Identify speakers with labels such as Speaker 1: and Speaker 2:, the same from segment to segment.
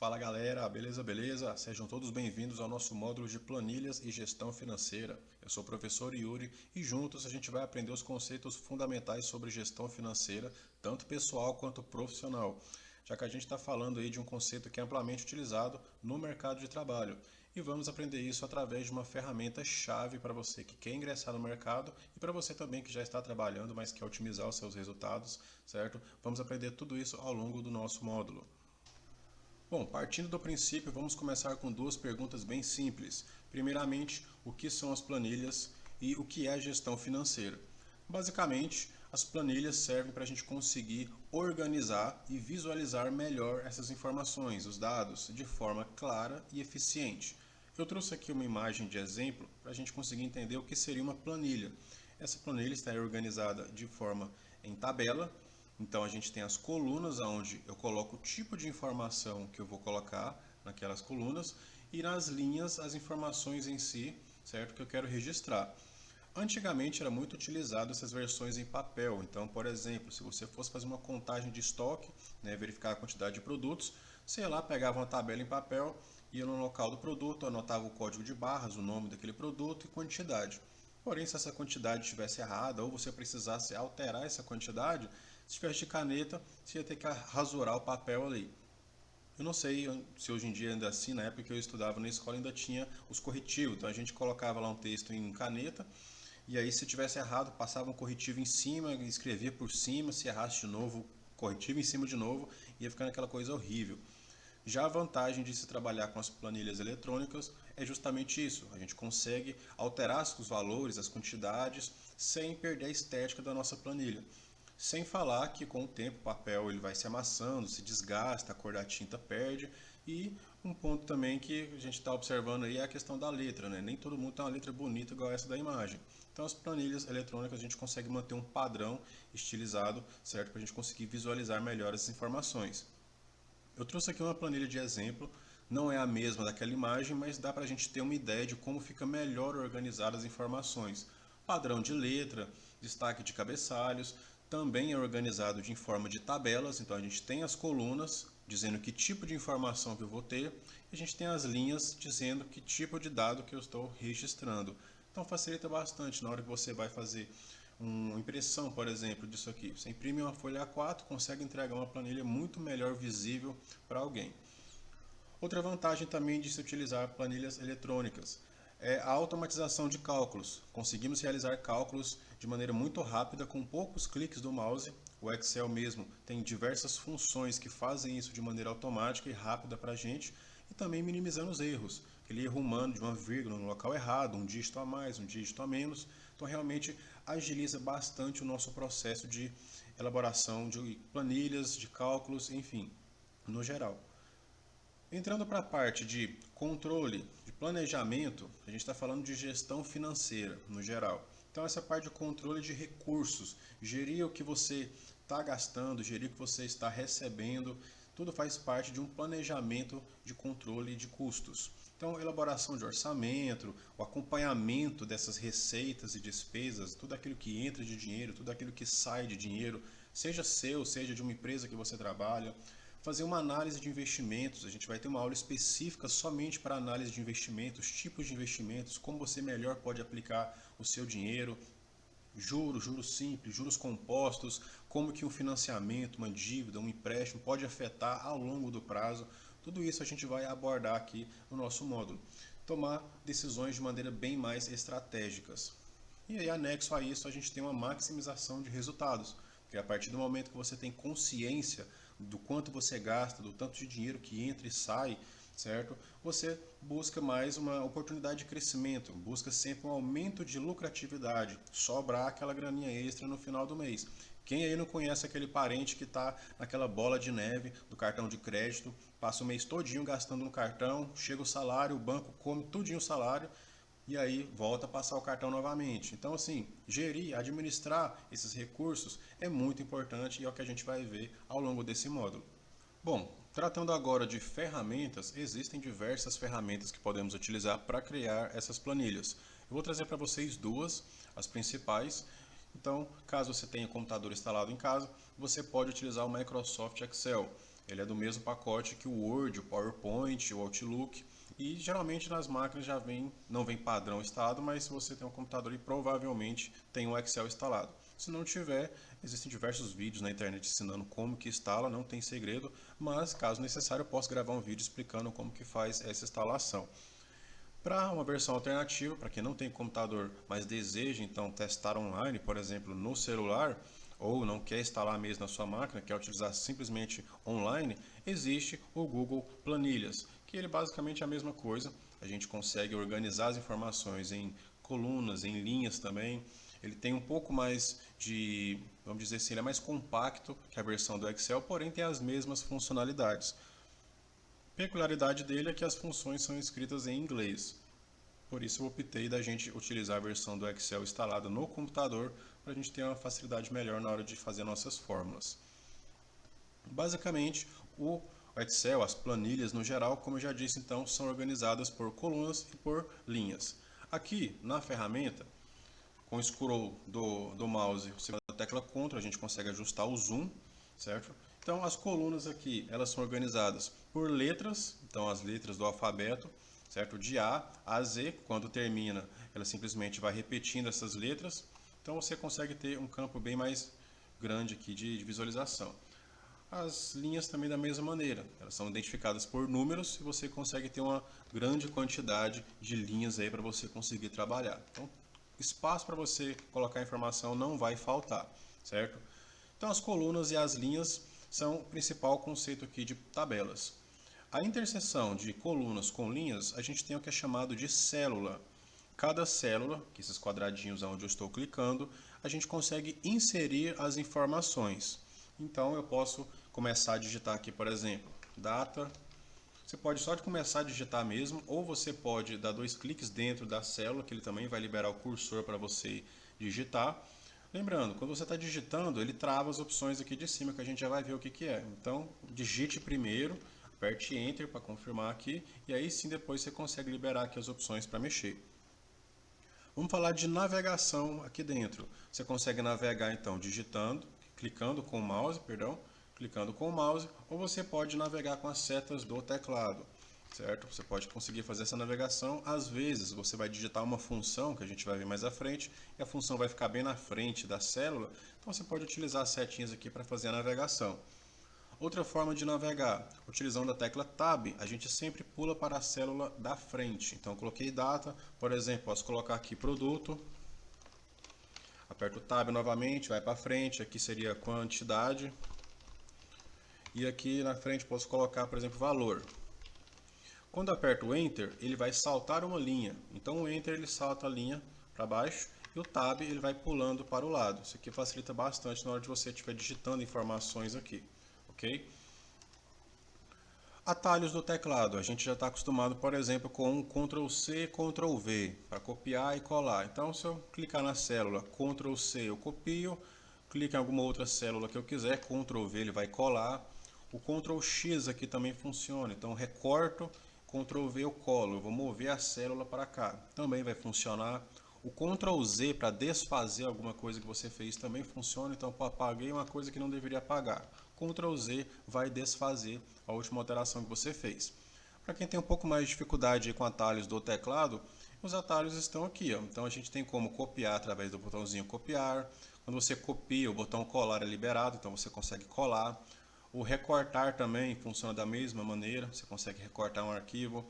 Speaker 1: Fala galera, beleza, beleza? Sejam todos bem-vindos ao nosso módulo de planilhas e gestão financeira. Eu sou o professor Yuri e juntos a gente vai aprender os conceitos fundamentais sobre gestão financeira, tanto pessoal quanto profissional, já que a gente está falando aí de um conceito que é amplamente utilizado no mercado de trabalho. E vamos aprender isso através de uma ferramenta-chave para você que quer ingressar no mercado e para você também que já está trabalhando, mas quer otimizar os seus resultados, certo? Vamos aprender tudo isso ao longo do nosso módulo. Bom, partindo do princípio, vamos começar com duas perguntas bem simples. Primeiramente, o que são as planilhas e o que é a gestão financeira? Basicamente, as planilhas servem para a gente conseguir organizar e visualizar melhor essas informações, os dados, de forma clara e eficiente. Eu trouxe aqui uma imagem de exemplo para a gente conseguir entender o que seria uma planilha. Essa planilha está organizada de forma em tabela. Então a gente tem as colunas onde eu coloco o tipo de informação que eu vou colocar naquelas colunas e nas linhas as informações em si, certo? Que eu quero registrar. Antigamente era muito utilizado essas versões em papel. Então, por exemplo, se você fosse fazer uma contagem de estoque, né, verificar a quantidade de produtos, você ia lá, pegava uma tabela em papel, ia no local do produto, anotava o código de barras, o nome daquele produto e quantidade. Porém, se essa quantidade estivesse errada ou você precisasse alterar essa quantidade, se tivesse de caneta, você ia ter que rasurar o papel ali. Eu não sei se hoje em dia ainda é assim, na época que eu estudava na escola ainda tinha os corretivos, então a gente colocava lá um texto em caneta e aí se tivesse errado passava um corretivo em cima, escrevia por cima, se errasse de novo, corretivo em cima de novo, ia ficando aquela coisa horrível. Já a vantagem de se trabalhar com as planilhas eletrônicas é justamente isso. A gente consegue alterar os valores, as quantidades, sem perder a estética da nossa planilha. Sem falar que com o tempo o papel ele vai se amassando, se desgasta, a cor da tinta perde. E um ponto também que a gente está observando aí é a questão da letra, né? Nem todo mundo tem uma letra bonita igual essa da imagem. Então as planilhas eletrônicas a gente consegue manter um padrão estilizado, certo? Para a gente conseguir visualizar melhor essas informações. Eu trouxe aqui uma planilha de exemplo, não é a mesma daquela imagem, mas dá para a gente ter uma ideia de como fica melhor organizar as informações. Padrão de letra, destaque de cabeçalhos, também é organizado em forma de tabelas, então a gente tem as colunas dizendo que tipo de informação que eu vou ter, e a gente tem as linhas dizendo que tipo de dado que eu estou registrando. Então facilita bastante na hora que você vai fazer uma impressão, por exemplo, disso aqui. Você imprime uma folha A4, consegue entregar uma planilha muito melhor visível para alguém. Outra vantagem também de se utilizar planilhas eletrônicas é a automatização de cálculos. Conseguimos realizar cálculos de maneira muito rápida com poucos cliques do mouse. O Excel mesmo tem diversas funções que fazem isso de maneira automática e rápida para a gente e também minimizando os erros. Aquele erro humano de uma vírgula no local errado, um dígito a mais, um dígito a menos. Então realmente agiliza bastante o nosso processo de elaboração de planilhas, de cálculos, enfim, no geral. Entrando para a parte de controle, de planejamento, a gente está falando de gestão financeira no geral. Então, essa parte de controle de recursos, gerir o que você está gastando, gerir o que você está recebendo, tudo faz parte de um planejamento de controle de custos. Então, elaboração de orçamento, o acompanhamento dessas receitas e despesas, tudo aquilo que entra de dinheiro, tudo aquilo que sai de dinheiro, seja seu, seja de uma empresa que você trabalha, fazer uma análise de investimentos. A gente vai ter uma aula específica somente para análise de investimentos, tipos de investimentos, como você melhor pode aplicar o seu dinheiro, juros simples, juros compostos, como que um financiamento, uma dívida, um empréstimo pode afetar ao longo do prazo. Tudo isso a gente vai abordar aqui no nosso módulo. Tomar decisões de maneira bem mais estratégicas. E aí, anexo a isso, a gente tem uma maximização de resultados. Porque a partir do momento que você tem consciência do quanto você gasta, do tanto de dinheiro que entra e sai, certo? Você busca mais uma oportunidade de crescimento, busca sempre um aumento de lucratividade, sobrar aquela graninha extra no final do mês. Quem aí não conhece aquele parente que está naquela bola de neve do cartão de crédito, passa o mês todinho gastando no cartão, chega o salário, o banco come tudinho o salário e aí volta a passar o cartão novamente. Então, assim, gerir, administrar esses recursos é muito importante e é o que a gente vai ver ao longo desse módulo. Bom, tratando agora de ferramentas, existem diversas ferramentas que podemos utilizar para criar essas planilhas. Eu vou trazer para vocês duas, as principais. Então, caso você tenha computador instalado em casa, você pode utilizar o Microsoft Excel. Ele é do mesmo pacote que o Word, o PowerPoint, o Outlook. E geralmente nas máquinas já não vem padrão instalado, mas se você tem um computador aí, provavelmente tem o Excel instalado. Se não tiver, existem diversos vídeos na internet ensinando como que instala, não tem segredo, mas caso necessário eu posso gravar um vídeo explicando como que faz essa instalação. Para uma versão alternativa, para quem não tem computador, mas deseja então testar online, por exemplo, no celular, ou não quer instalar mesmo na sua máquina, quer utilizar simplesmente online, existe o Google Planilhas, que ele basicamente é a mesma coisa. A gente consegue organizar as informações em colunas, em linhas também. Ele tem um pouco mais de, vamos dizer assim, ele é mais compacto que a versão do Excel, porém tem as mesmas funcionalidades. A peculiaridade dele é que as funções são escritas em inglês. Por isso eu optei da gente utilizar a versão do Excel instalada no computador para a gente ter uma facilidade melhor na hora de fazer nossas fórmulas. Basicamente, o Excel, as planilhas no geral, como eu já disse, então, são organizadas por colunas e por linhas. Aqui na ferramenta, com o scroll do mouse, você com a tecla Ctrl, a gente consegue ajustar o zoom, certo? Então as colunas aqui, elas são organizadas por letras, então as letras do alfabeto, certo? De A a Z, quando termina, ela simplesmente vai repetindo essas letras. Então você consegue ter um campo bem mais grande aqui de visualização. As linhas também da mesma maneira, elas são identificadas por números e você consegue ter uma grande quantidade de linhas aí para você conseguir trabalhar. Então, espaço para você colocar informação não vai faltar, certo? Então, as colunas e as linhas são o principal conceito aqui de tabelas. A interseção de colunas com linhas, a gente tem o que é chamado de célula. Cada célula, que esses quadradinhos onde eu estou clicando, a gente consegue inserir as informações. Então eu posso começar a digitar aqui, por exemplo, data. Você pode só começar a digitar mesmo, ou você pode dar 2 cliques dentro da célula, que ele também vai liberar o cursor para você digitar. Lembrando, quando você está digitando, ele trava as opções aqui de cima, que a gente já vai ver o que, que é. Então, digite primeiro, aperte Enter para confirmar aqui, e aí sim depois você consegue liberar aqui as opções para mexer. Vamos falar de navegação aqui dentro. Você consegue navegar então digitando, clicando com o mouse, clicando com o mouse, ou você pode navegar com as setas do teclado, certo? Você pode conseguir fazer essa navegação. Às vezes você vai digitar uma função que a gente vai ver mais à frente, e a função vai ficar bem na frente da célula, então você pode utilizar as setinhas aqui para fazer a navegação. Outra forma de navegar, utilizando a tecla Tab, a gente sempre pula para a célula da frente. Então, coloquei data, por exemplo, posso colocar aqui produto, aperto o Tab novamente, vai para frente, aqui seria quantidade, e aqui na frente posso colocar, por exemplo, valor. Quando aperto o Enter, ele vai saltar uma linha. Então, o Enter ele salta a linha para baixo, e o Tab ele vai pulando para o lado. Isso aqui facilita bastante na hora de você estiver digitando informações aqui. Ok? Atalhos do teclado. A gente já está acostumado, por exemplo, com Ctrl C, Ctrl V, para copiar e colar. Então, se eu clicar na célula Ctrl C, eu copio, clico em alguma outra célula que eu quiser, Ctrl V, ele vai colar. O Ctrl X aqui também funciona. Então, recorto, Ctrl V eu colo. Eu vou mover a célula para cá. Também vai funcionar. O Ctrl Z para desfazer alguma coisa que você fez também funciona. Então, eu apaguei uma coisa que não deveria apagar. Ctrl Z vai desfazer a última alteração que você fez. Para quem tem um pouco mais de dificuldade com atalhos do teclado, os atalhos estão aqui. Ó. Então, a gente tem como copiar através do botãozinho copiar. Quando você copia, o botão colar é liberado, então você consegue colar. O recortar também funciona da mesma maneira. Você consegue recortar um arquivo.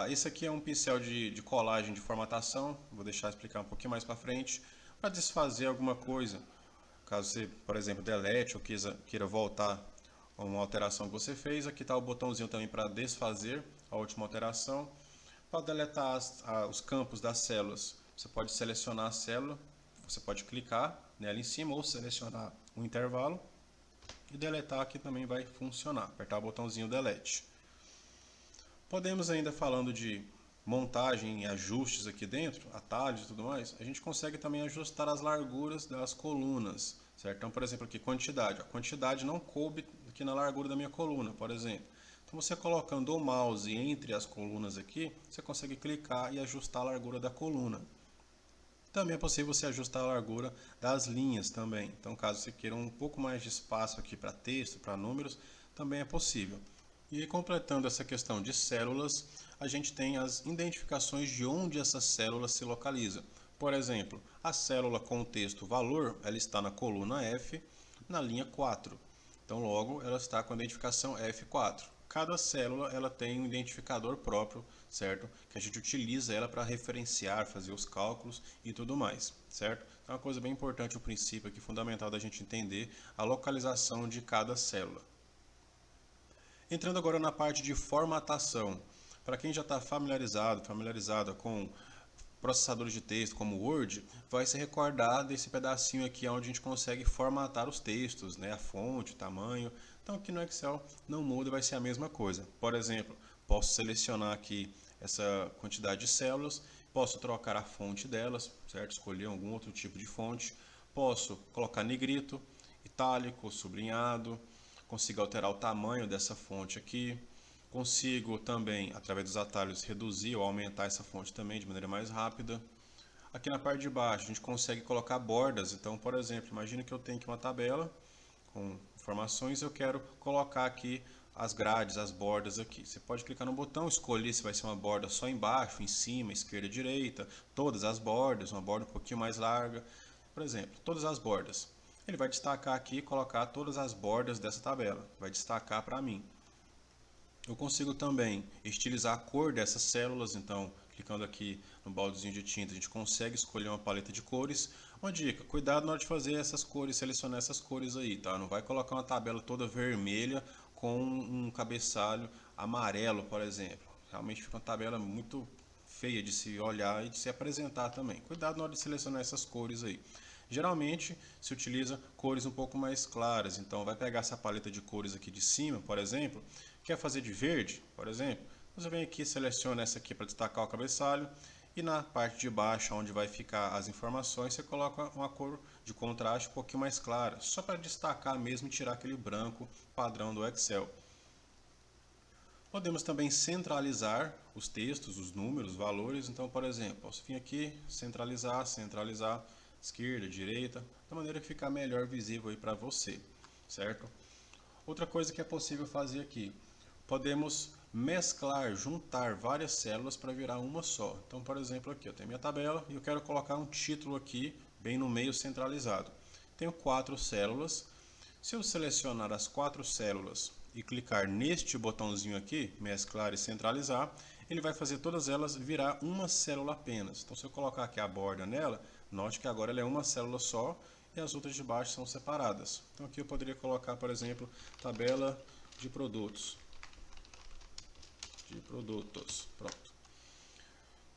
Speaker 1: Esse aqui é um pincel de colagem de formatação, vou deixar explicar um pouquinho mais para frente, para desfazer alguma coisa. Caso você, por exemplo, delete ou queira voltar a uma alteração que você fez, aqui está o botãozinho também para desfazer a última alteração. Para deletar os campos das células, você pode selecionar a célula, você pode clicar nela em cima ou selecionar um intervalo e deletar aqui também vai funcionar, apertar o botãozinho delete. Podemos ainda falando de montagem e ajustes aqui dentro, atalhos e tudo mais, a gente consegue também ajustar as larguras das colunas, certo? Então, por exemplo, aqui quantidade. A quantidade não coube aqui na largura da minha coluna, por exemplo. Então, você colocando o mouse entre as colunas aqui, você consegue clicar e ajustar a largura da coluna. Também é possível você ajustar a largura das linhas também. Então, caso você queira um pouco mais de espaço aqui para texto, para números, também é possível. E completando essa questão de células, a gente tem as identificações de onde essa célula se localiza. Por exemplo, a célula com o texto valor, ela está na coluna F, na linha 4. Então, logo, ela está com a identificação F4. Cada célula ela tem um identificador próprio, certo? Que a gente utiliza ela para referenciar, fazer os cálculos e tudo mais, certo? É uma coisa bem importante, o princípio aqui fundamental da gente entender a localização de cada célula. Entrando agora na parte de formatação. Para quem já está familiarizada com processadores de texto como o Word, vai se recordar desse pedacinho aqui onde a gente consegue formatar os textos, né? A fonte, o tamanho. Então aqui no Excel não muda, vai ser a mesma coisa. Por exemplo, posso selecionar aqui essa quantidade de células, posso trocar a fonte delas, certo? Escolher algum outro tipo de fonte. Posso colocar negrito, itálico, sublinhado. Consigo alterar o tamanho dessa fonte aqui. Consigo também, através dos atalhos, reduzir ou aumentar essa fonte também de maneira mais rápida. Aqui na parte de baixo a gente consegue colocar bordas. Então, por exemplo, imagina que eu tenho aqui uma tabela com informações e eu quero colocar aqui as grades, as bordas aqui. Você pode clicar no botão, escolher se vai ser uma borda só embaixo, em cima, esquerda, direita, todas as bordas, uma borda um pouquinho mais larga. Por exemplo, todas as bordas. Ele vai destacar aqui e colocar todas as bordas dessa tabela. Vai destacar para mim. Eu consigo também estilizar a cor dessas células, então clicando aqui no baldezinho de tinta a gente consegue escolher uma paleta de cores. Uma dica, cuidado na hora de fazer essas cores, selecionar essas cores aí, tá? Não vai colocar uma tabela toda vermelha com um cabeçalho amarelo, por exemplo. Realmente fica uma tabela muito feia de se olhar e de se apresentar também. Cuidado na hora de selecionar essas cores aí. Geralmente se utiliza cores um pouco mais claras, então vai pegar essa paleta de cores aqui de cima, por exemplo. Quer fazer de verde, por exemplo? Você vem aqui, seleciona essa aqui para destacar o cabeçalho e na parte de baixo, onde vai ficar as informações, você coloca uma cor de contraste um pouquinho mais clara, só para destacar mesmo e tirar aquele branco padrão do Excel. Podemos também centralizar os textos, os números, os valores. Então, por exemplo, posso vir aqui, centralizar, esquerda, direita, da maneira que ficar melhor visível aí para você, certo? Outra coisa que é possível fazer aqui, podemos mesclar, juntar várias células para virar uma só. Então, por exemplo, aqui eu tenho minha tabela e eu quero colocar um título aqui, bem no meio centralizado. Tenho 4 células. Se eu selecionar as 4 células e clicar neste botãozinho aqui, mesclar e centralizar, ele vai fazer todas elas virar uma célula apenas. Então, se eu colocar aqui a borda nela, note que agora ela é uma célula só e as outras de baixo são separadas. Então, aqui eu poderia colocar, por exemplo, tabela de produtos. Pronto.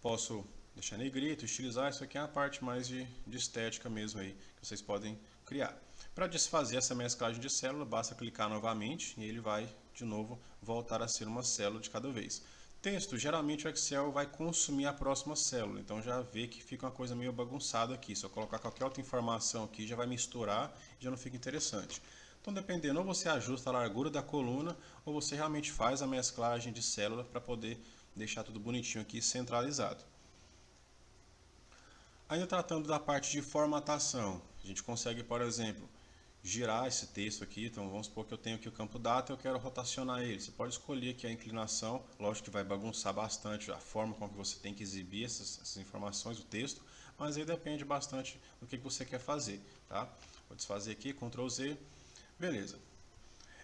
Speaker 1: Posso deixar negrito, estilizar, isso aqui é a parte mais de estética mesmo aí, que vocês podem criar. Para desfazer essa mesclagem de célula, basta clicar novamente e ele vai, de novo, voltar a ser uma célula de cada vez. Texto, geralmente o Excel vai consumir a próxima célula, então já vê que fica uma coisa meio bagunçada aqui. Se eu colocar qualquer outra informação aqui, já vai misturar e já não fica interessante. Então, dependendo, ou você ajusta a largura da coluna, ou você realmente faz a mesclagem de célula para poder deixar tudo bonitinho aqui centralizado. Ainda tratando da parte de formatação, a gente consegue, por exemplo, girar esse texto aqui. Então vamos supor que eu tenho aqui o campo data e eu quero rotacionar ele. Você pode escolher aqui a inclinação, lógico que vai bagunçar bastante a forma com que você tem que exibir essas informações, o texto, mas aí depende bastante do que você quer fazer, tá? Vou desfazer aqui, Ctrl Z, beleza.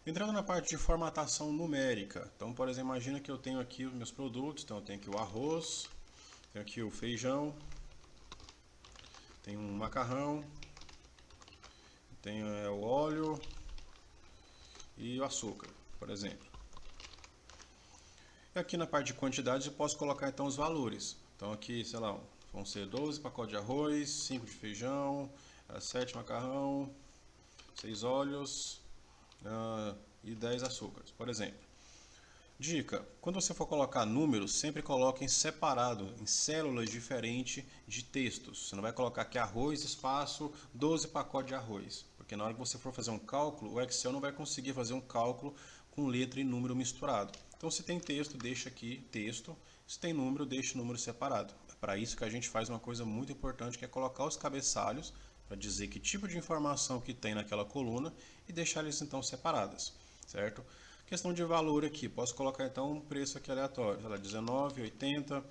Speaker 1: Entrando na parte de formatação numérica, então por exemplo, imagina que eu tenho aqui os meus produtos, então eu tenho aqui o arroz, tenho aqui o feijão, tenho um macarrão, tenho o óleo e o açúcar, por exemplo. E aqui na parte de quantidades eu posso colocar então os valores. Então aqui, sei lá, vão ser 12 pacotes de arroz, 5 de feijão, 7 macarrão, 6 óleos e 10 açúcares, por exemplo. Dica, quando você for colocar números, sempre coloque em separado, em células diferentes de textos. Você não vai colocar aqui arroz, espaço, 12 pacotes de arroz. Porque na hora que você for fazer um cálculo, o Excel não vai conseguir fazer um cálculo com letra e número misturado. Então, se tem texto, deixa aqui texto. Se tem número, deixa o número separado. É para isso que a gente faz uma coisa muito importante, que é colocar os cabeçalhos, para dizer que tipo de informação que tem naquela coluna, e deixar eles então separadas, certo? Questão de valor aqui, posso colocar então um preço aqui aleatório, sei lá, 19,80,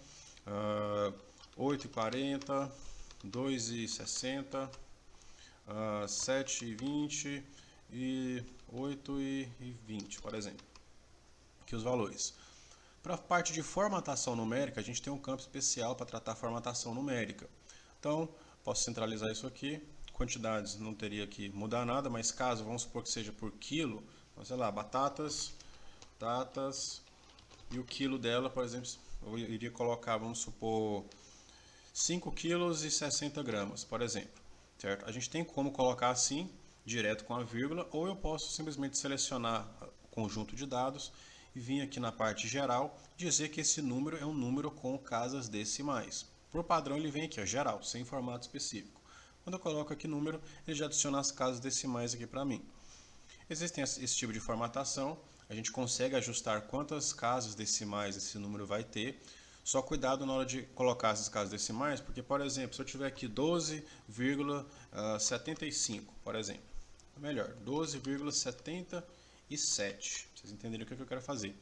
Speaker 1: 8,40, 2,60, 7,20 e 8,20, por exemplo. Aqui os valores. Para a parte de formatação numérica, a gente tem um campo especial para tratar formatação numérica. Então, posso centralizar isso aqui. Quantidades não teria que mudar nada, mas caso, vamos supor que seja por quilo, então, sei lá, batatas, e o quilo dela, por exemplo, eu iria colocar, vamos supor, 5 quilos e 60 gramas, por exemplo. Certo? A gente tem como colocar assim, direto com a vírgula, ou eu posso simplesmente selecionar o conjunto de dados e vir aqui na parte geral, dizer que esse número é um número com casas decimais. Por padrão ele vem aqui, ó, geral, sem formato específico. Quando eu coloco aqui número, ele já adiciona as casas decimais aqui para mim. Existem esse tipo de formatação, a gente consegue ajustar quantas casas decimais esse número vai ter. Só cuidado na hora de colocar essas casas decimais, porque, por exemplo, se eu tiver aqui 12,75, por exemplo, melhor, 12,77, vocês entenderam o que eu quero fazer.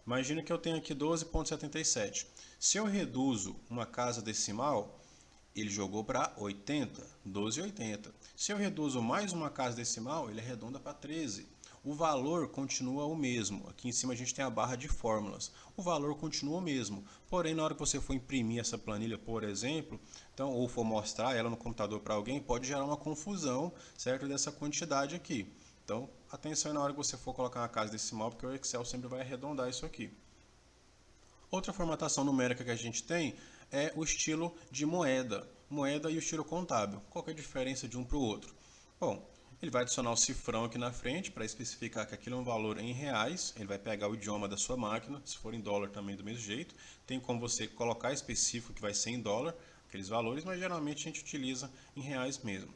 Speaker 1: Imagina que eu tenho aqui 12,77. Se eu reduzo uma casa decimal, ele jogou para 80, 12,80. Se eu reduzo mais uma casa decimal, ele arredonda para 13. O valor continua o mesmo. Aqui em cima a gente tem a barra de fórmulas. O valor continua o mesmo. Porém, na hora que você for imprimir essa planilha, por exemplo, então, ou for mostrar ela no computador para alguém, pode gerar uma confusão, certo, dessa quantidade aqui. Então, atenção na hora que você for colocar uma casa decimal, porque o Excel sempre vai arredondar isso aqui. Outra formatação numérica que a gente tem é o estilo de moeda e o estilo contábil. Qual que é a diferença de um para o outro? Bom, ele vai adicionar o cifrão aqui na frente para especificar que aquilo é um valor em reais. Ele vai pegar o idioma da sua máquina, se for em dólar também do mesmo jeito. Tem como você colocar específico que vai ser em dólar, aqueles valores, mas geralmente a gente utiliza em reais mesmo.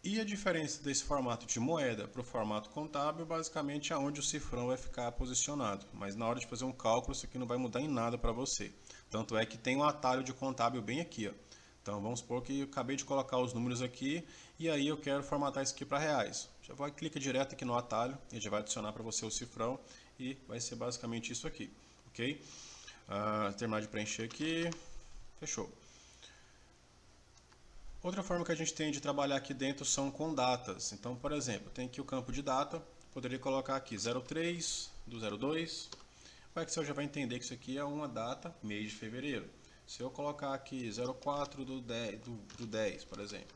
Speaker 1: E a diferença desse formato de moeda para o formato contábil, basicamente é onde o cifrão vai ficar posicionado. Mas na hora de fazer um cálculo, isso aqui não vai mudar em nada para você. Tanto é que tem um atalho de contábil bem aqui, ó. Então vamos supor que eu acabei de colocar os números aqui e aí eu quero formatar isso aqui para reais. Já vai, clica direto aqui no atalho, ele já vai adicionar para você o cifrão e vai ser basicamente isso aqui, ok? Terminar de preencher aqui, fechou. Outra forma que a gente tem de trabalhar aqui dentro são com datas. Então, por exemplo, tem aqui o campo de data, poderia colocar aqui 03 do 02. O Excel já vai entender que isso aqui é uma data, mês de fevereiro. Se eu colocar aqui 04 do 10, por exemplo,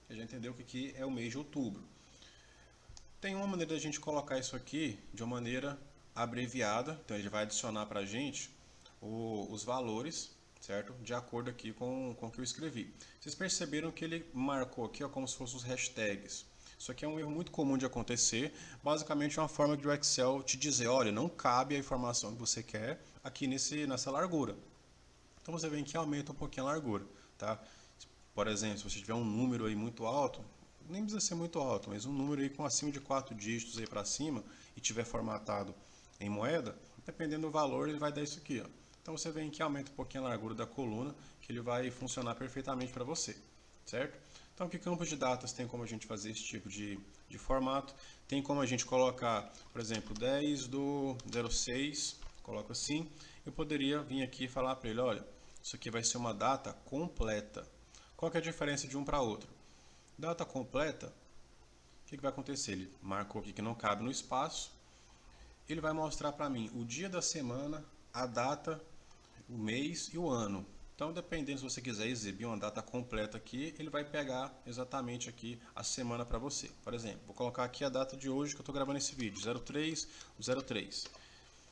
Speaker 1: ele já entendeu que aqui é o mês de outubro. Tem uma maneira da gente colocar isso aqui de uma maneira abreviada, então ele vai adicionar para a gente os valores, certo? De acordo aqui com o que eu escrevi. Vocês perceberam que ele marcou aqui, ó, como se fossem os hashtags. Isso aqui é um erro muito comum de acontecer. Basicamente é uma forma de o Excel te dizer, olha, não cabe a informação que você quer aqui nessa largura. Então você vem aqui e aumenta um pouquinho a largura, tá? Por exemplo, se você tiver um número aí muito alto, nem precisa ser muito alto, mas um número aí com acima de 4 dígitos aí para cima e tiver formatado em moeda, dependendo do valor, ele vai dar isso aqui, ó. Então você vem aqui e aumenta um pouquinho a largura da coluna, que ele vai funcionar perfeitamente para você, certo? Então que campos de datas tem como a gente fazer esse tipo de formato? Tem como a gente colocar, por exemplo, 10 do 06, coloco assim. Eu poderia vir aqui e falar para ele, olha, isso aqui vai ser uma data completa. Qual que é a diferença de um para outro? Data completa, o que vai acontecer? Ele marcou aqui que não cabe no espaço. Ele vai mostrar para mim o dia da semana, a data, o mês e o ano. Então, dependendo se você quiser exibir uma data completa aqui, ele vai pegar exatamente aqui a semana para você. Por exemplo, vou colocar aqui a data de hoje que eu estou gravando esse vídeo, 03/03.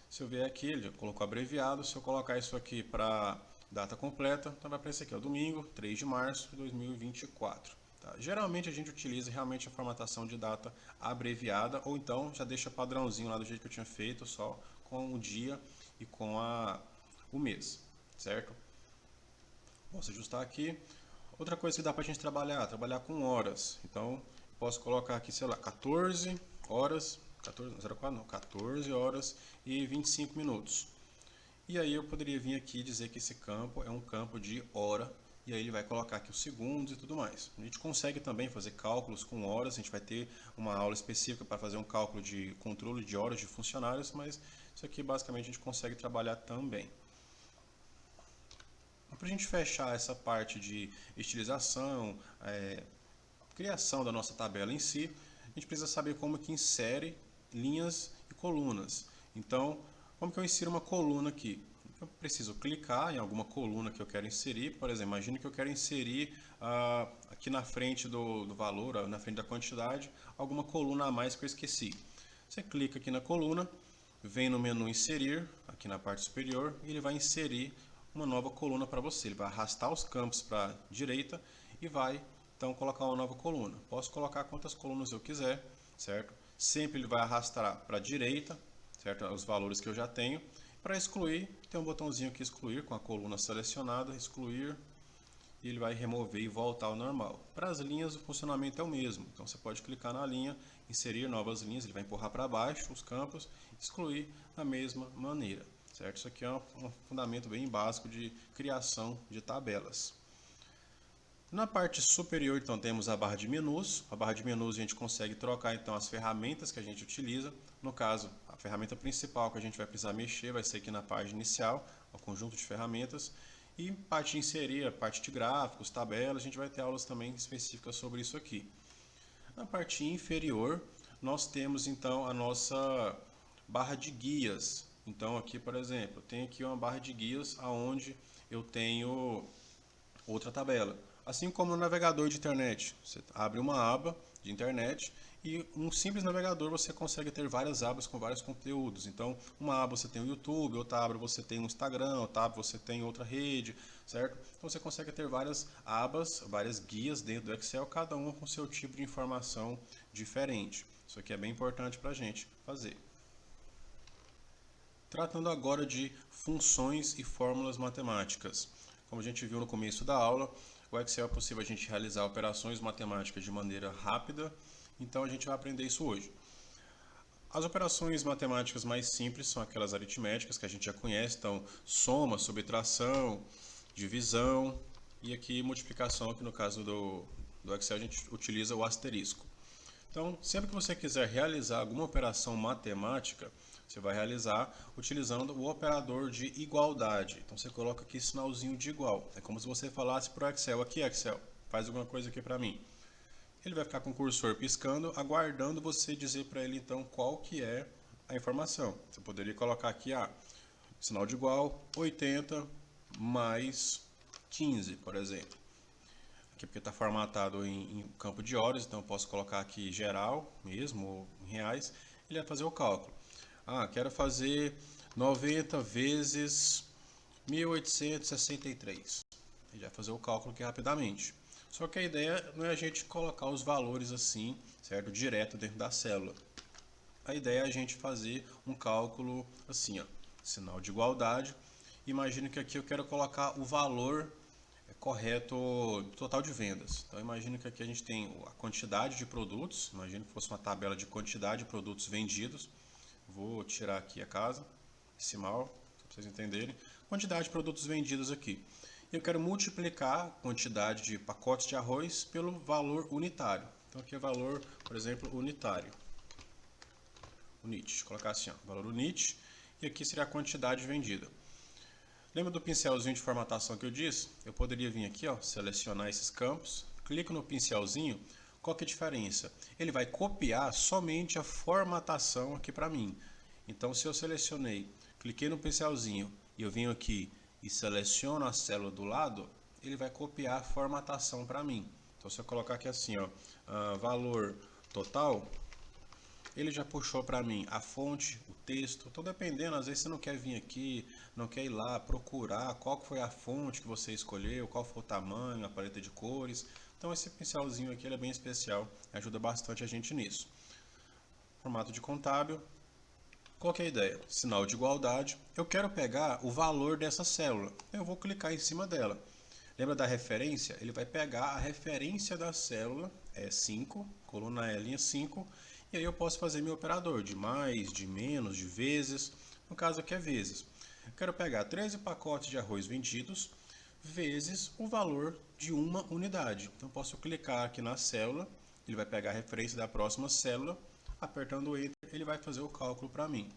Speaker 1: Se eu ver aqui, ele já colocou abreviado. Se eu colocar isso aqui para data completa, então vai aparecer aqui, ó, domingo, 3 de março de 2024. Tá? Geralmente a gente utiliza realmente a formatação de data abreviada, ou então já deixa padrãozinho lá do jeito que eu tinha feito, só com o dia e com o mês, certo? Posso ajustar aqui. Outra coisa que dá pra gente trabalhar com horas. Então, posso colocar aqui, sei lá, 14 horas, 14 horas e 25 minutos. E aí eu poderia vir aqui e dizer que esse campo é um campo de hora e aí ele vai colocar aqui os segundos e tudo mais. A gente consegue também fazer cálculos com horas, a gente vai ter uma aula específica para fazer um cálculo de controle de horas de funcionários, mas isso aqui basicamente a gente consegue trabalhar também. Para a gente fechar essa parte de estilização, criação da nossa tabela em si, a gente precisa saber como que insere linhas e colunas. Então, como que eu insiro uma coluna aqui? Eu preciso clicar em alguma coluna que eu quero inserir. Por exemplo, imagine que eu quero inserir aqui na frente do valor, na frente da quantidade, alguma coluna a mais que eu esqueci. Você clica aqui na coluna, vem no menu inserir, aqui na parte superior, e ele vai inserir uma nova coluna para você. Ele vai arrastar os campos para a direita e vai então colocar uma nova coluna. Posso colocar quantas colunas eu quiser, certo? Sempre ele vai arrastar para a direita, certo? Os valores que eu já tenho. Para excluir, tem um botãozinho aqui, excluir, com a coluna selecionada, excluir, e ele vai remover e voltar ao normal. Para as linhas, o funcionamento é o mesmo. Então você pode clicar na linha, inserir novas linhas, ele vai empurrar para baixo os campos, excluir da mesma maneira, certo? Isso aqui é um fundamento bem básico de criação de tabelas. Na parte superior, então, temos a barra de menus. A barra de menus a gente consegue trocar, então, as ferramentas que a gente utiliza. No caso, a ferramenta principal que a gente vai precisar mexer vai ser aqui na página inicial, o conjunto de ferramentas. E parte de inserir, a parte de gráficos, tabelas, a gente vai ter aulas também específicas sobre isso aqui. Na parte inferior, nós temos, então, a nossa barra de guias. Então, aqui, por exemplo, tem aqui uma barra de guias onde eu tenho outra tabela. Assim como no navegador de internet, você abre uma aba de internet e um simples navegador você consegue ter várias abas com vários conteúdos. Então, uma aba você tem o YouTube, outra aba você tem o Instagram, outra aba você tem outra rede, certo? Então, você consegue ter várias abas, várias guias dentro do Excel, cada uma com seu tipo de informação diferente. Isso aqui é bem importante para a gente fazer. Tratando agora de funções e fórmulas matemáticas. Como a gente viu no começo da aula, o Excel é possível a gente realizar operações matemáticas de maneira rápida, então a gente vai aprender isso hoje. As operações matemáticas mais simples são aquelas aritméticas que a gente já conhece, então soma, subtração, divisão e aqui multiplicação, que no caso do Excel a gente utiliza o asterisco. Então, sempre que você quiser realizar alguma operação matemática, você vai realizar utilizando o operador de igualdade. Então você coloca aqui sinalzinho de igual. É como se você falasse para o Excel, aqui Excel, faz alguma coisa aqui para mim. Ele vai ficar com o cursor piscando, aguardando você dizer para ele então qual que é a informação. Você poderia colocar aqui, sinal de igual, 80 mais 15, por exemplo. Aqui porque está formatado em campo de horas, então eu posso colocar aqui geral mesmo, ou em reais, ele vai fazer o cálculo. Quero fazer 90 vezes 1863. Ele vai fazer o cálculo aqui rapidamente. Só que a ideia não é a gente colocar os valores assim, certo? Direto dentro da célula. A ideia é a gente fazer um cálculo assim, sinal de igualdade. Imagino que aqui eu quero colocar o valor correto total de vendas. Então imagino que aqui a gente tem a quantidade de produtos, imagino que fosse uma tabela de quantidade de produtos vendidos. Vou tirar aqui a casa, decimal, para vocês entenderem. Quantidade de produtos vendidos aqui. Eu quero multiplicar a quantidade de pacotes de arroz pelo valor unitário. Então aqui é valor, por exemplo, unitário. Unit, colocar assim, valor unit, e aqui seria a quantidade vendida. Lembra do pincelzinho de formatação que eu disse? Eu poderia vir aqui, selecionar esses campos, clico no pincelzinho. Qual que é a diferença? Ele vai copiar somente a formatação aqui para mim. Então, se eu selecionei, cliquei no pincelzinho e eu venho aqui e seleciono a célula do lado, ele vai copiar a formatação para mim. Então, se eu colocar aqui assim, valor total, ele já puxou para mim a fonte, o texto. Então, dependendo, às vezes você não quer vir aqui, não quer ir lá procurar qual foi a fonte que você escolheu, qual foi o tamanho, a paleta de cores. Então esse pincelzinho aqui ele é bem especial, ajuda bastante a gente nisso. Formato de contábil. Qual que é a ideia? Sinal de igualdade. Eu quero pegar o valor dessa célula. Eu vou clicar em cima dela. Lembra da referência? Ele vai pegar a referência da célula, é 5, coluna E, linha 5, e aí eu posso fazer meu operador de mais, de menos, de vezes. No caso aqui é vezes. Eu quero pegar 13 pacotes de arroz vendidos, vezes o valor de uma unidade. Então, posso clicar aqui na célula, ele vai pegar a referência da próxima célula, apertando o Enter, ele vai fazer o cálculo para mim.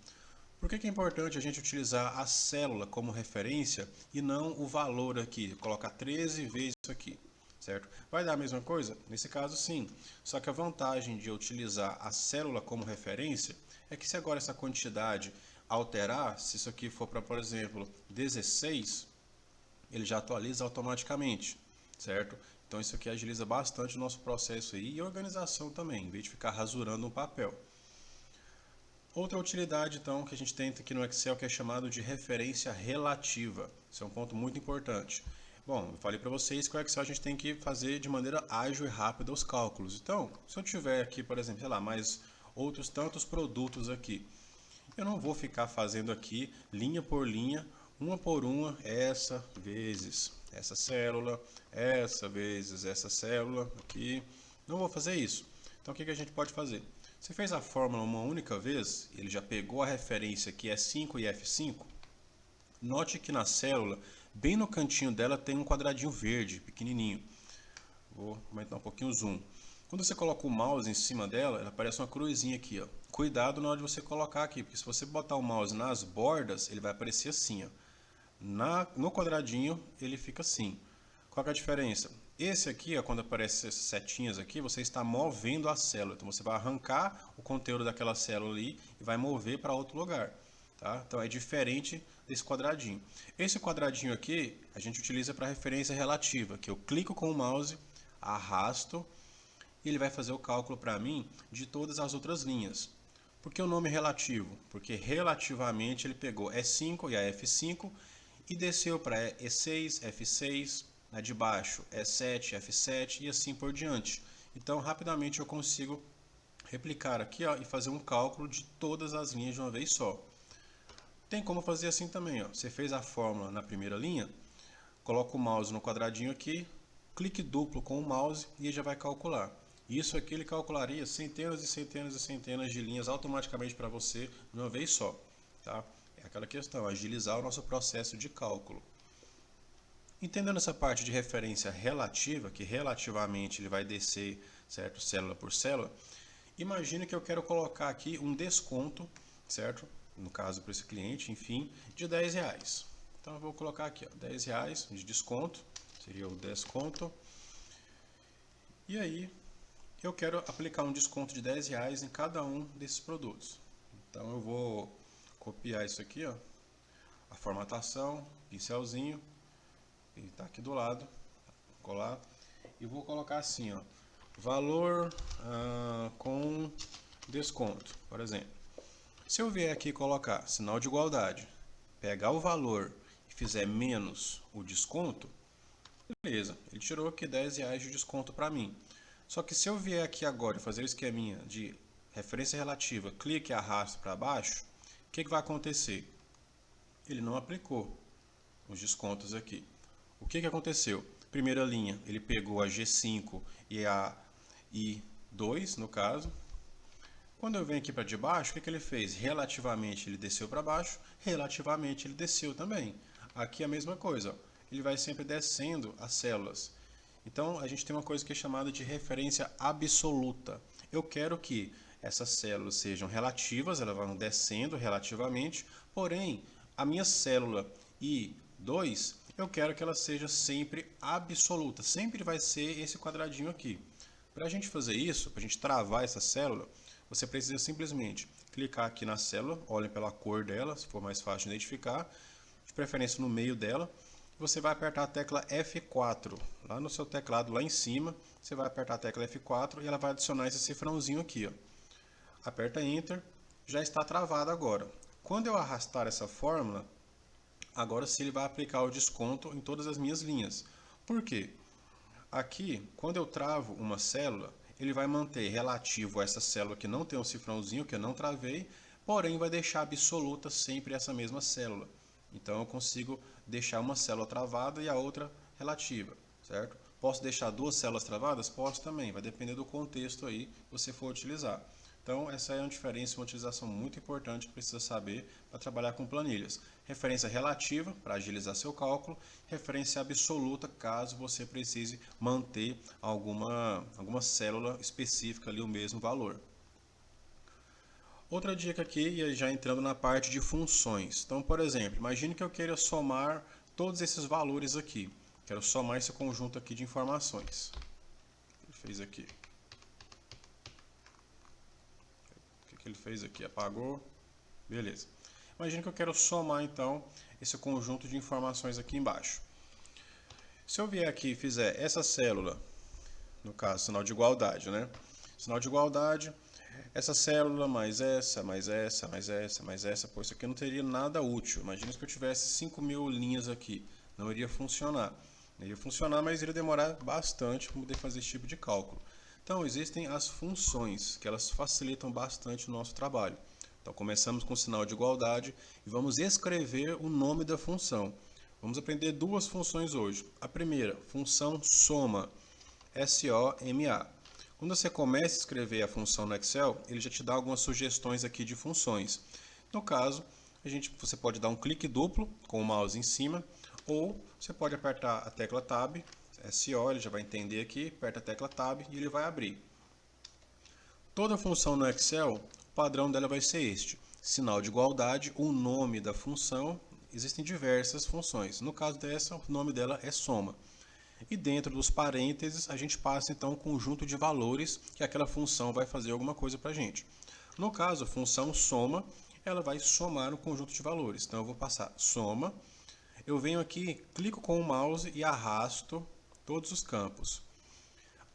Speaker 1: Por que é importante a gente utilizar a célula como referência e não o valor aqui? Colocar 13 vezes isso aqui, certo? Vai dar a mesma coisa? Nesse caso, sim. Só que a vantagem de eu utilizar a célula como referência é que se agora essa quantidade alterar, se isso aqui for para, por exemplo, 16, ele já atualiza automaticamente, certo? Então isso aqui agiliza bastante o nosso processo aí e organização também, em vez de ficar rasurando um papel. Outra utilidade, então, que a gente tem aqui no Excel, que é chamado de referência relativa. Isso é um ponto muito importante. Bom, eu falei para vocês que o Excel a gente tem que fazer de maneira ágil e rápida os cálculos. Então, se eu tiver aqui, por exemplo, sei lá, mais outros tantos produtos aqui, eu não vou ficar fazendo aqui, linha por linha, uma por uma, essa vezes essa célula, essa vezes essa célula aqui. Não vou fazer isso. Então, o que a gente pode fazer? Você fez a fórmula uma única vez, ele já pegou a referência que é 5 e F5. Note que na célula, bem no cantinho dela, tem um quadradinho verde, pequenininho. Vou aumentar um pouquinho o zoom. Quando você coloca o mouse em cima dela, ela aparece uma cruzinha aqui, ó. Cuidado na hora de você colocar aqui, porque se você botar o mouse nas bordas, ele vai aparecer assim, ó. No quadradinho, ele fica assim. Qual que é a diferença? Esse aqui, ó, quando aparece essas setinhas aqui, você está movendo a célula. Então, você vai arrancar o conteúdo daquela célula ali e vai mover para outro lugar. Tá? Então, é diferente desse quadradinho. Esse quadradinho aqui, a gente utiliza para referência relativa, que eu clico com o mouse, arrasto, e ele vai fazer o cálculo para mim de todas as outras linhas. Por que o nome relativo? Porque relativamente ele pegou E5 e a F5 e desceu para E6, F6, a de baixo E7, F7 e assim por diante. Então, rapidamente eu consigo replicar aqui, ó, e fazer um cálculo de todas as linhas de uma vez só. Tem como fazer assim também, ó. Você fez a fórmula na primeira linha, coloca o mouse no quadradinho aqui, clique duplo com o mouse e ele já vai calcular. Isso aqui ele calcularia centenas e centenas e centenas de linhas automaticamente para você de uma vez só. Tá? É aquela questão, agilizar o nosso processo de cálculo. Entendendo essa parte de referência relativa, que relativamente ele vai descer, certo, célula por célula, imagine que eu quero colocar aqui um desconto, certo? No caso para esse cliente, enfim, de R$10. Então eu vou colocar aqui, ó, R$10 de desconto, seria o desconto. E aí eu quero aplicar um desconto de R$10 em cada um desses produtos. Então eu vou copiar isso aqui, ó, a formatação, pincelzinho, ele está aqui do lado, colar, e vou colocar assim, ó, valor com desconto, por exemplo. Se eu vier aqui colocar sinal de igualdade, pegar o valor e fizer menos o desconto, beleza, ele tirou aqui R$10 de desconto para mim. Só que se eu vier aqui agora e fazer o esqueminha de referência relativa, clique e arrasto para baixo, o que vai acontecer? Ele não aplicou os descontos aqui. O que aconteceu? Primeira linha, ele pegou a G5 e a I2, no caso. Quando eu venho aqui para debaixo, o que ele fez? Relativamente ele desceu para baixo, relativamente ele desceu também. Aqui a mesma coisa, ó. Ele vai sempre descendo as células. Então a gente tem uma coisa que é chamada de referência absoluta. Eu quero que essas células sejam relativas, elas vão descendo relativamente, porém a minha célula I2, eu quero que ela seja sempre absoluta, sempre vai ser esse quadradinho aqui. Para a gente fazer isso, para a gente travar essa célula, você precisa simplesmente clicar aqui na célula, olhem pela cor dela, se for mais fácil de identificar, de preferência no meio dela. Você vai apertar a tecla F4, lá no seu teclado, lá em cima, você vai apertar a tecla F4 e ela vai adicionar esse cifrãozinho aqui, ó. Aperta Enter, já está travado agora. Quando eu arrastar essa fórmula, agora sim ele vai aplicar o desconto em todas as minhas linhas. Por quê? Aqui, quando eu travo uma célula, ele vai manter relativo a essa célula que não tem um cifrãozinho, que eu não travei, porém vai deixar absoluta sempre essa mesma célula. Então eu consigo deixar uma célula travada e a outra relativa, certo? Posso deixar duas células travadas? Posso também, vai depender do contexto aí que você for utilizar. Então, essa é uma diferença, uma utilização muito importante que precisa saber para trabalhar com planilhas. Referência relativa, para agilizar seu cálculo. Referência absoluta, caso você precise manter alguma célula específica ali, o mesmo valor. Outra dica aqui, e já entrando na parte de funções. Então, por exemplo, imagine que eu queira somar todos esses valores aqui. Quero somar esse conjunto aqui de informações. Ele fez aqui. Que ele fez aqui, apagou, beleza. Imagina que eu quero somar então esse conjunto de informações aqui embaixo. Se eu vier aqui e fizer essa célula, no caso, sinal de igualdade, né? Sinal de igualdade, essa célula mais essa, mais essa, mais essa, mais essa, pô, isso aqui não teria nada útil. Imagina que eu tivesse 5.000 linhas aqui, não iria funcionar. Iria funcionar, mas iria demorar bastante para poder fazer esse tipo de cálculo. Então, existem as funções, que elas facilitam bastante o nosso trabalho. Então, começamos com o sinal de igualdade e vamos escrever o nome da função. Vamos aprender duas funções hoje. A primeira, função soma, S-O-M-A. Quando você começa a escrever a função no Excel, ele já te dá algumas sugestões aqui de funções. No caso, você pode dar um clique duplo com o mouse em cima, ou você pode apertar a tecla Tab, SO, ele já vai entender aqui, aperta a tecla Tab e ele vai abrir. Toda função no Excel, o padrão dela vai ser este: sinal de igualdade, o nome da função, existem diversas funções. No caso dessa, o nome dela é soma. E dentro dos parênteses, a gente passa então um conjunto de valores que aquela função vai fazer alguma coisa para a gente. No caso, a função soma, ela vai somar um conjunto de valores. Então eu vou passar soma, eu venho aqui, clico com o mouse e arrasto todos os campos.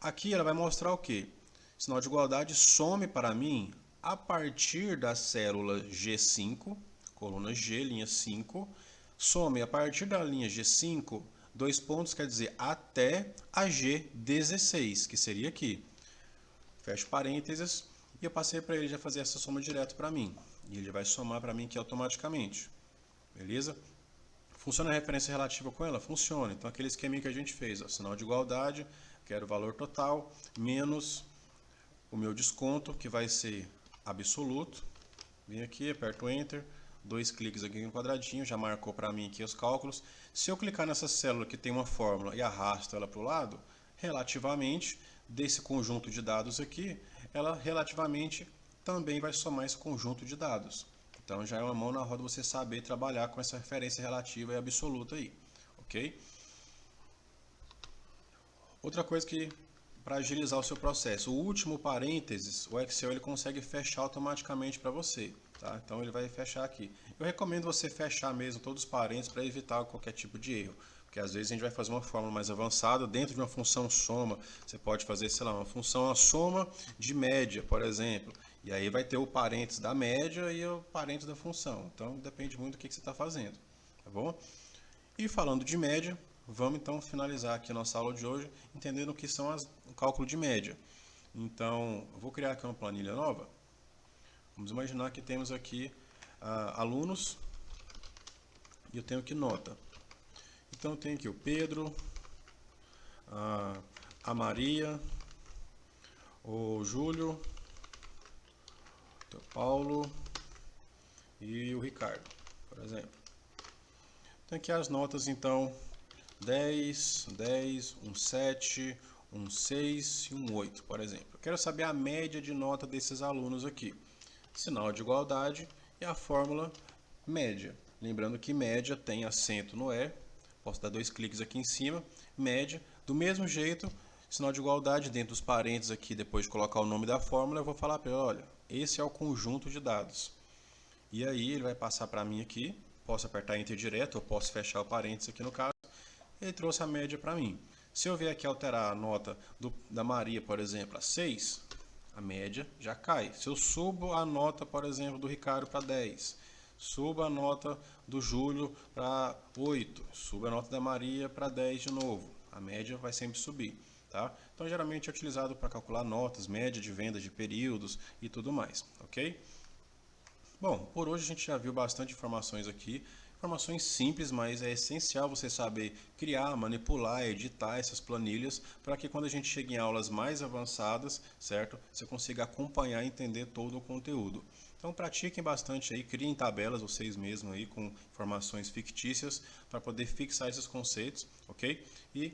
Speaker 1: Aqui ela vai mostrar o quê? Sinal de igualdade some para mim a partir da célula G5, coluna G, linha 5, some a partir da linha G5, dois pontos quer dizer até a G16, que seria aqui. Fecho parênteses e eu passei para ele já fazer essa soma direto para mim. E ele vai somar para mim aqui automaticamente. Beleza? Funciona a referência relativa com ela? Funciona. Então, aquele esqueminha que a gente fez, ó, sinal de igualdade, quero o valor total, menos o meu desconto, que vai ser absoluto. Vem aqui, aperto Enter, dois cliques aqui no quadradinho, já marcou para mim aqui os cálculos. Se eu clicar nessa célula que tem uma fórmula e arrasto ela para o lado, relativamente, desse conjunto de dados aqui, ela relativamente também vai somar esse conjunto de dados. Então já é uma mão na roda você saber trabalhar com essa referência relativa e absoluta aí, ok? Outra coisa que, para agilizar o seu processo, o último parênteses, o Excel ele consegue fechar automaticamente para você, tá? Então ele vai fechar aqui. Eu recomendo você fechar mesmo todos os parênteses para evitar qualquer tipo de erro, porque às vezes a gente vai fazer uma fórmula mais avançada dentro de uma função soma. Você pode fazer, sei lá, uma função a soma de média, por exemplo. E aí vai ter o parênteses da média e o parênteses da função. Então depende muito do que você está fazendo, tá bom? E falando de média, vamos então finalizar aqui a nossa aula de hoje, entendendo o que são o cálculo de média. Então, eu vou criar aqui uma planilha nova. Vamos imaginar que temos aqui alunos e eu tenho aqui nota. Então, eu tenho aqui o Pedro, a Maria, o Júlio, o Paulo e o Ricardo, por exemplo. Tem aqui as notas, então, 10, 10, um 7, um 6 e um 8, por exemplo. Eu quero saber a média de nota desses alunos aqui. Sinal de igualdade e a fórmula média. Lembrando que média tem acento no E. Posso dar dois cliques aqui em cima. Média. Do mesmo jeito, sinal de igualdade dentro dos parênteses aqui, depois de colocar o nome da fórmula, eu vou falar para ele, olha, esse é o conjunto de dados. E aí ele vai passar para mim aqui. Posso apertar Enter direto, ou posso fechar o parênteses aqui no caso. Ele trouxe a média para mim. Se eu vier aqui alterar a nota da Maria, por exemplo, a 6, a média já cai. Se eu subo a nota, por exemplo, do Ricardo para 10, subo a nota do Júlio para 8, subo a nota da Maria para 10 de novo. A média vai sempre subir, tá? Então, geralmente é utilizado para calcular notas, média de vendas de períodos e tudo mais, ok? Bom, por hoje a gente já viu bastante informações aqui. Informações simples, mas é essencial você saber criar, manipular, editar essas planilhas para que quando a gente chegue em aulas mais avançadas, certo? Você consiga acompanhar e entender todo o conteúdo. Então pratiquem bastante aí, criem tabelas vocês mesmos aí com informações fictícias para poder fixar esses conceitos, ok? E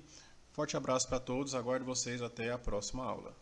Speaker 1: forte abraço para todos, aguardo vocês até a próxima aula.